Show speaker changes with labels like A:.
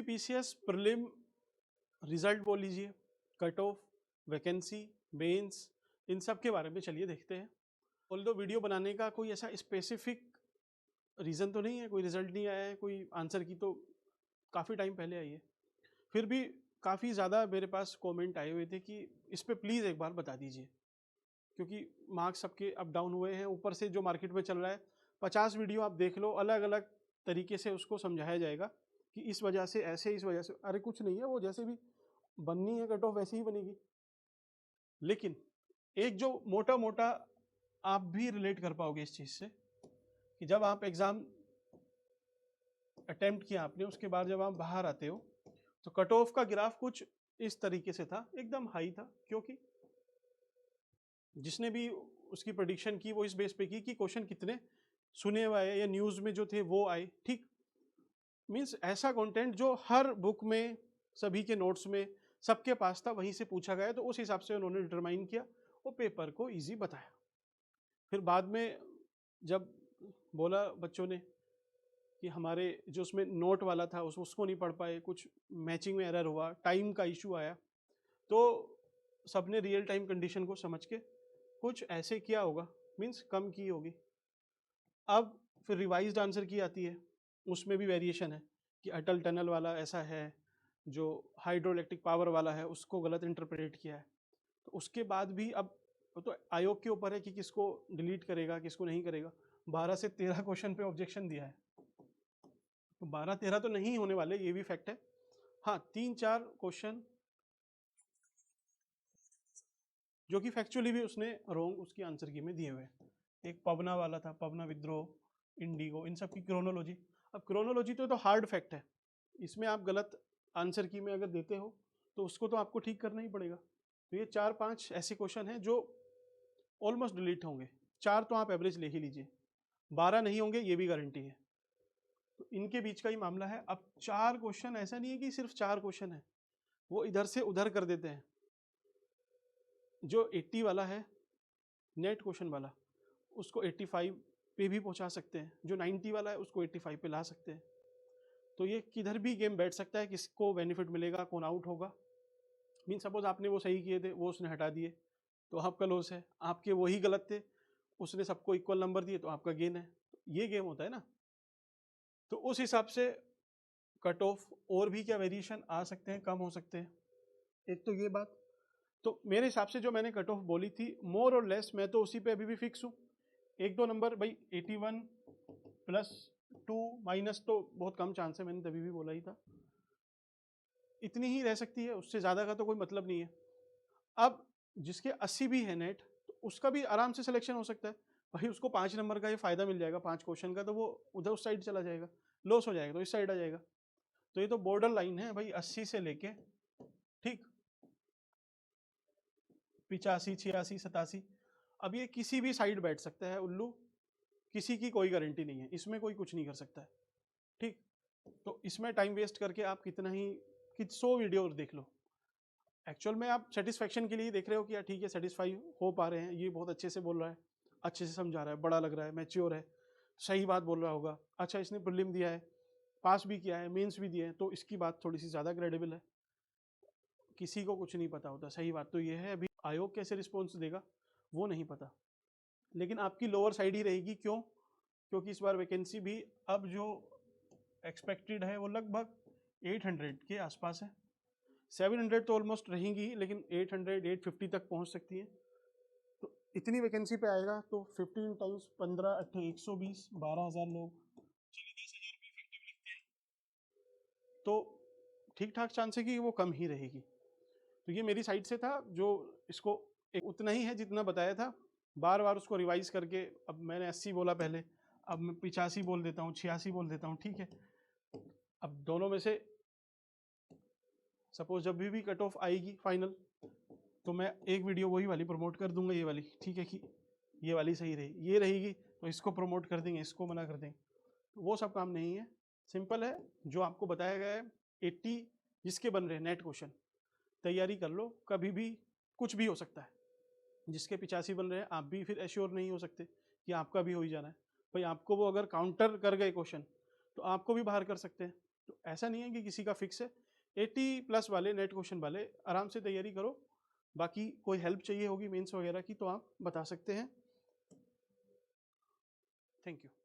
A: UPPCS prelim result बोल लीजिए, cut off, vacancy, mains, इन सब के बारे में चलिए देखते हैं। ऑल्दो वीडियो बनाने का कोई ऐसा स्पेसिफिक रीज़न तो नहीं है, कोई रिजल्ट नहीं आया है, कोई आंसर की तो काफ़ी टाइम पहले आई है, फिर भी काफ़ी ज़्यादा मेरे पास कमेंट आए हुए थे कि इस पे प्लीज़ एक बार बता दीजिए, क्योंकि मार्क्स सबके अप डाउन हुए हैं। ऊपर से जो मार्केट में चल रहा है, 50 वीडियो आप देख लो, अलग अलग तरीके से उसको समझाया जाएगा कि इस वजह से ऐसे, इस वजह से, अरे कुछ नहीं है, वो जैसे भी बननी है कट ऑफ वैसे ही बनेगी। लेकिन एक जो मोटा मोटा आप भी रिलेट कर पाओगे इस चीज़ से कि जब आप एग्ज़ाम अटेम्प्ट किया आपने, उसके बाद जब आप बाहर आते हो तो कट ऑफ का ग्राफ कुछ इस तरीके से था, एकदम हाई था, क्योंकि जिसने भी उसकी प्रेडिक्शन की वो इस बेस पे की कि क्वेश्चन कितने सुने हुए आए या न्यूज में जो थे वो आए, ठीक। मींस ऐसा कंटेंट जो हर बुक में, सभी के नोट्स में, सबके पास था, वहीं से पूछा गया, तो उस हिसाब से उन्होंने डिटरमाइन किया, वो पेपर को इजी बताया। फिर बाद में जब बोला बच्चों ने कि हमारे जो उसमें नोट वाला था उसको नहीं पढ़ पाए, कुछ मैचिंग में एरर हुआ, टाइम का इशू आया, तो सबने रियल टाइम कंडीशन को समझ के कुछ ऐसे किया होगा, मींस कम की होगी। अब फिर रिवाइज्ड आंसर की आती है, उसमें भी वेरिएशन है कि अटल टनल वाला ऐसा है, जो हाइड्रोइलेक्ट्रिक पावर वाला है उसको गलत इंटरप्रेट किया है। तो उसके बाद भी अब तो आयोग के ऊपर है कि किसको डिलीट करेगा, किसको नहीं करेगा। 12 से 13 क्वेश्चन पे ऑब्जेक्शन दिया है, तो 12-13 तो नहीं होने वाले, ये भी फैक्ट है। हाँ, 3-4 क्वेश्चन जो कि फैक्चुअली भी उसने रोंग उसकी आंसर की में दिए हुए। एक पवना वाला था, पवना विद्रोह, इंडिगो, इन सब की क्रोनोलॉजी। अब क्रोनोलॉजी तो हार्ड फैक्ट है, इसमें आप गलत आंसर की में अगर देते हो तो उसको तो आपको ठीक करना ही पड़ेगा। तो ये 4-5 ऐसे क्वेश्चन हैं जो ऑलमोस्ट डिलीट होंगे। 4 तो आप एवरेज ले ही लीजिए, 12 नहीं होंगे ये भी गारंटी है। तो इनके बीच का ही मामला है। अब 4 क्वेश्चन, ऐसा नहीं है कि सिर्फ 4 क्वेश्चन है, वो इधर से उधर कर देते हैं। जो 80 वाला है नेट क्वेश्चन वाला, उसको 85 पे भी पहुंचा सकते हैं, जो 90 वाला है उसको 85 पे ला सकते हैं। तो ये किधर भी गेम बैठ सकता है, किसको बेनिफिट मिलेगा, कौन आउट होगा। मीन सपोज आपने वो सही किए थे, वो उसने हटा दिए, तो आपका लॉस है। आपके वही गलत थे, उसने सबको इक्वल नंबर दिए, तो आपका गेन है। तो ये गेम होता है ना। तो उस हिसाब से कट ऑफ और भी क्या वेरिएशन आ सकते हैं, कम हो सकते हैं, एक तो ये बात। तो मेरे हिसाब से जो मैंने कट ऑफ बोली थी, मोर और लेस मैं तो उसी पे अभी भी फिक्स हूँ। 1-2 नंबर भाई, 81 + 2 माइनस तो बहुत कम चांस है, मैंने तभी भी बोला ही था। इतनी ही रह सकती है, उससे ज़्यादा का तो कोई मतलब नहीं है। अब जिसके 80 भी है नेट, तो उसका भी आराम से सिलेक्शन हो सकता है भाई। उसको 5 नंबर का ये फायदा मिल जाएगा 5 क्वेश्चन का, तो वो उधर उस साइड चला जाएगा, लॉस हो जाएगा तो इस साइड आ जाएगा। तो ये तो बॉर्डर लाइन है भाई, 80 से लेके ठीक 85, 86, 87। अब ये किसी भी साइड बैठ सकता है उल्लू, किसी की कोई गारंटी नहीं है, इसमें कोई कुछ नहीं कर सकता है, ठीक। तो इसमें टाइम वेस्ट करके आप कितना ही 100 वीडियो देख लो, एक्चुअल में आप सेटिस्फेक्शन के लिए देख रहे हो कि यार ठीक है, सेटिस्फाई हो पा रहे हैं, ये बहुत अच्छे से बोल रहा है, अच्छे से समझा रहा है, बड़ा लग रहा है, मैच्योर है, सही बात बोल रहा होगा, अच्छा इसने प्रीलिम दिया है, पास भी किया है, मेंस भी दिए हैं, तो इसकी बात थोड़ी सी ज़्यादा क्रेडिबल है। किसी को कुछ नहीं पता होता, सही बात तो ये है। अभी आयोग कैसे रिस्पॉन्स देगा वो नहीं पता, लेकिन आपकी लोअर साइड ही रहेगी। क्यों? क्योंकि इस बार वैकेंसी भी अब जो एक्सपेक्टेड है वो लगभग 800 के आसपास है। 700 तो ऑलमोस्ट रहेंगी, लेकिन 800, 850 तक पहुंच सकती है। तो इतनी वैकेंसी पे आएगा तो 15 टाइम्स 15 8 120, 12,000 लोग, चलिए 10,000 रुपये इफेक्टिव लिखते हैं, तो ठीक ठाक चांस है कि वो कम ही रहेगी। तो ये मेरी साइड से था, जो इसको एक उतना ही है जितना बताया था, बार बार उसको रिवाइज करके। अब मैंने 80 बोला पहले, अब मैं 85 बोल देता हूँ, 86 बोल देता हूँ, ठीक है। अब दोनों में से सपोज जब भी कट ऑफ आएगी फाइनल, तो मैं एक वीडियो वही वाली प्रमोट कर दूंगा, ये वाली, ठीक है, कि ये वाली सही रही, ये रहेगी तो इसको प्रमोट कर देंगे, इसको मना कर देंगे। तो वो सब काम नहीं है, सिंपल है जो आपको बताया गया है। 80 जिसके बन रहे हैं नेट क्वेश्चन, तैयारी कर लो, कभी भी कुछ भी हो सकता है। जिसके 85 बन रहे हैं, आप भी फिर एश्योर नहीं हो सकते कि आपका भी हो ही जाना है भाई। आपको वो अगर काउंटर कर गए क्वेश्चन, तो आपको भी बाहर कर सकते हैं। तो ऐसा नहीं है कि किसी का फिक्स है। 80+ वाले नेट क्वेश्चन वाले आराम से तैयारी करो। बाकी कोई हेल्प चाहिए होगी मेंस वगैरह की तो आप बता सकते हैं। Thank you.